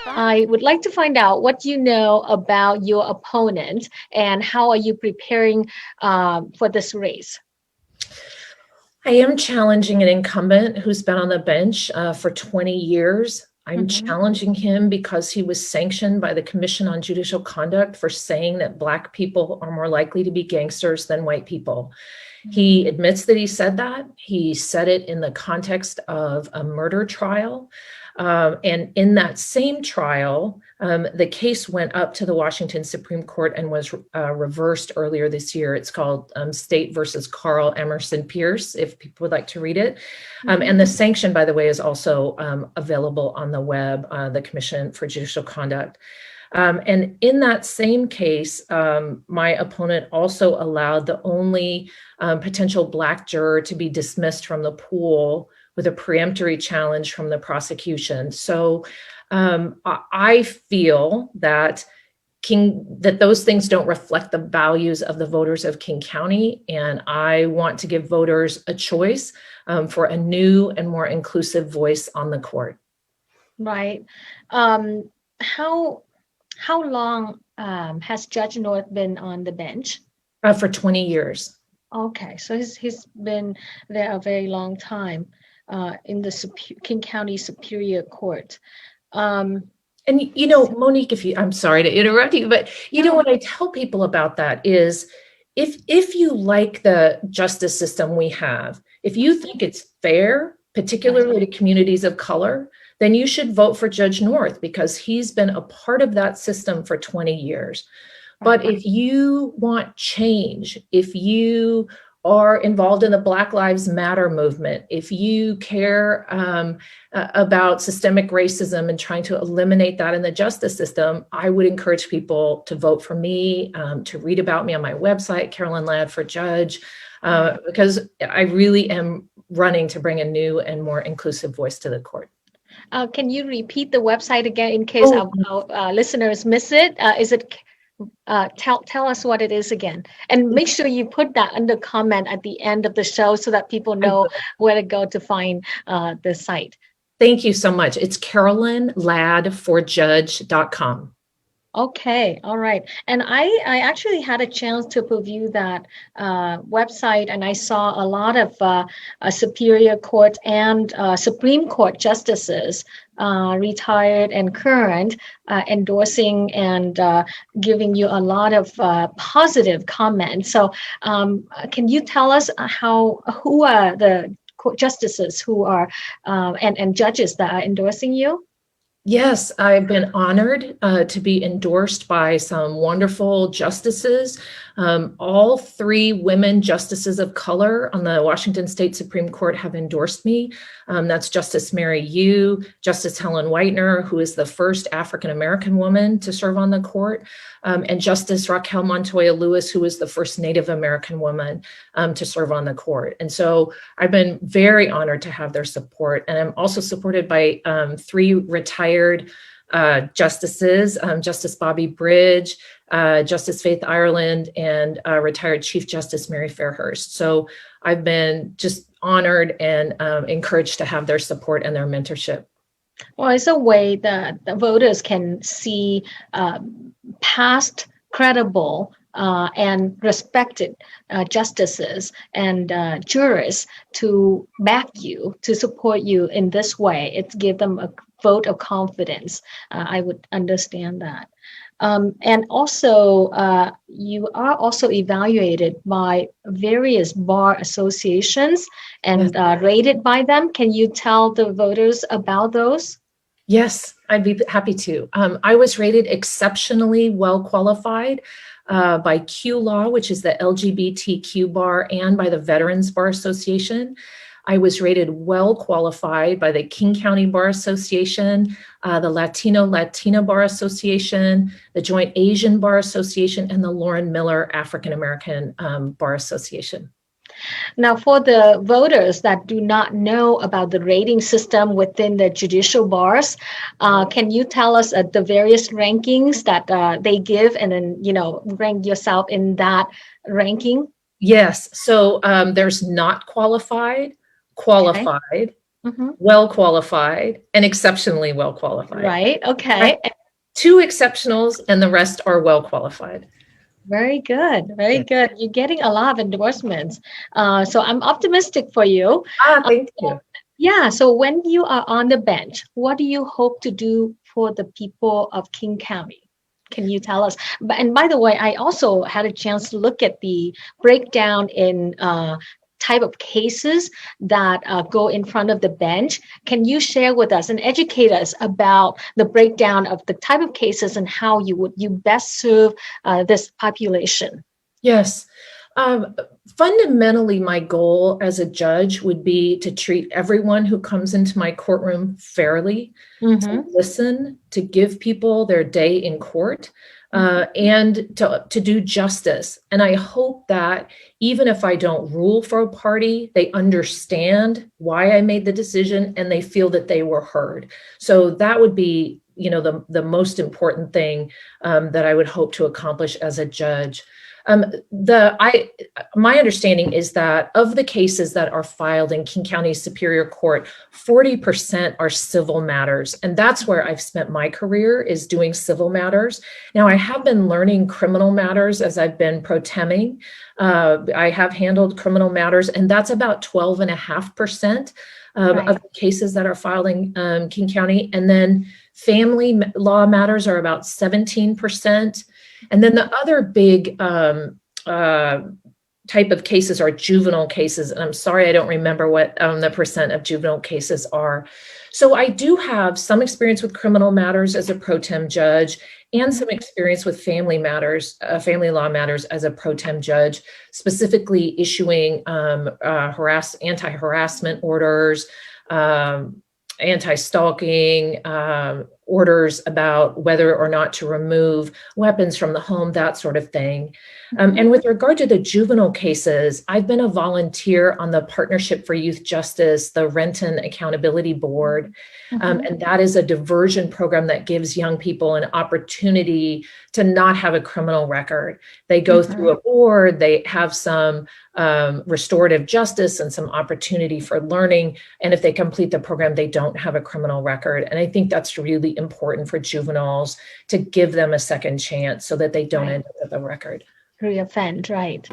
I would like to find out what you know about your opponent and how are you preparing for this race? I am challenging an incumbent who's been on the bench for 20 years. I'm challenging him because he was sanctioned by the Commission on Judicial Conduct for saying that Black people are more likely to be gangsters than white people. He admits that he said that. He said it in the context of a murder trial. And in that same trial, the case went up to the Washington Supreme Court and was reversed earlier this year. It's called State versus Carl Emerson Pierce, if people would like to read it. And the sanction, by the way, is also available on the web, the Commission for Judicial Conduct. And in that same case, my opponent also allowed the only potential Black juror to be dismissed from the pool with a preemptory challenge from the prosecution. So I feel that those things don't reflect the values of the voters of King County, and I want to give voters a choice for a new and more inclusive voice on the court. Right. How long has Judge North been on the bench? For 20 years. Okay, so he's been there a very long time in the King County Superior Court. And you know, Monique, I'm sorry to interrupt you, but you know what I tell people about that is if you like the justice system we have, if you think it's fair, particularly to communities of color, then you should vote for Judge North because he's been a part of that system for 20 years. But if you want change, if you are involved in the Black Lives Matter movement, if you care about systemic racism and trying to eliminate that in the justice system, I would encourage people to vote for me, to read about me on my website, Carolyn Ladd for Judge, because I really am running to bring a new and more inclusive voice to the court. Can you repeat the website again in case our listeners miss it? Is it tell us what it is again, and make sure you put that under comment at the end of the show so that people know where to go to find the site. Thank you so much. It's CarolynLaddForJudge.com. Okay, all right. And I actually had a chance to preview that website, and I saw a lot of Superior Court and Supreme Court justices, retired and current, endorsing and giving you a lot of positive comments. So can you tell us who are the justices who are and judges that are endorsing you? Yes, I've been honored to be endorsed by some wonderful justices. All 3 women justices of color on the Washington State Supreme Court have endorsed me. That's Justice Mary Yu, Justice Helen Whitener, who is the first African-American woman to serve on the court, and Justice Raquel Montoya Lewis, who is the first Native American woman to serve on the court. And so I've been very honored to have their support. And I'm also supported by 3 retired justices, Justice Bobby Bridge, Justice Faith Ireland, and retired Chief Justice Mary Fairhurst. So I've been just honored and encouraged to have their support and their mentorship. Well, it's a way that the voters can see past credible and respected justices and jurors to back you, to support you in this way. It's give them a vote of confidence. I would understand that. And also, you are also evaluated by various bar associations and rated by them. Can you tell the voters about those? Yes, I'd be happy to. I was rated exceptionally well qualified by Q Law, which is the LGBTQ bar, and by the Veterans Bar Association. I was rated well qualified by the King County Bar Association, the Latina Bar Association, the Joint Asian Bar Association, and the Lauren Miller African American Bar Association. Now, for the voters that do not know about the rating system within the judicial bars, can you tell us the various rankings that they give, and then, rank yourself in that ranking? Yes. So there's not qualified, well qualified, and exceptionally well qualified. Right. Okay. 2 exceptionals, and the rest are well qualified. Very good. Very good. You're getting a lot of endorsements. So I'm optimistic for you. Thank you. Yeah. So when you are on the bench, what do you hope to do for the people of King County? Can you tell us? And by the way, I also had a chance to look at the breakdown in type of cases that go in front of the bench. Can you share with us and educate us about the breakdown of the type of cases and how you best serve this population? Yes. Fundamentally, my goal as a judge would be to treat everyone who comes into my courtroom fairly, to listen, to give people their day in court, and to do justice. And I hope that even if I don't rule for a party, they understand why I made the decision and they feel that they were heard. So that would be, the most important thing that I would hope to accomplish as a judge. My understanding is that of the cases that are filed in King County Superior Court, 40% are civil matters. And that's where I've spent my career, is doing civil matters. Now, I have been learning criminal matters as I've been pro temping. I have handled criminal matters, and that's about 12.5% of the cases that are filed in King County. And then family law matters are about 17%. And then the other big type of cases are juvenile cases. And I'm sorry, I don't remember what the percent of juvenile cases are. So I do have some experience with criminal matters as a pro tem judge, and some experience with family matters, family law matters as a pro tem judge, specifically issuing anti-harassment orders, anti-stalking orders about whether or not to remove weapons from the home, that sort of thing. And with regard to the juvenile cases, I've been a volunteer on the Partnership for Youth Justice, the Renton Accountability Board. And that is a diversion program that gives young people an opportunity to not have a criminal record. They go through a board, they have some restorative justice and some opportunity for learning. And if they complete the program, they don't have a criminal record. And I think that's really important for juveniles, to give them a second chance so that they don't end up with a record. Reoffend, right.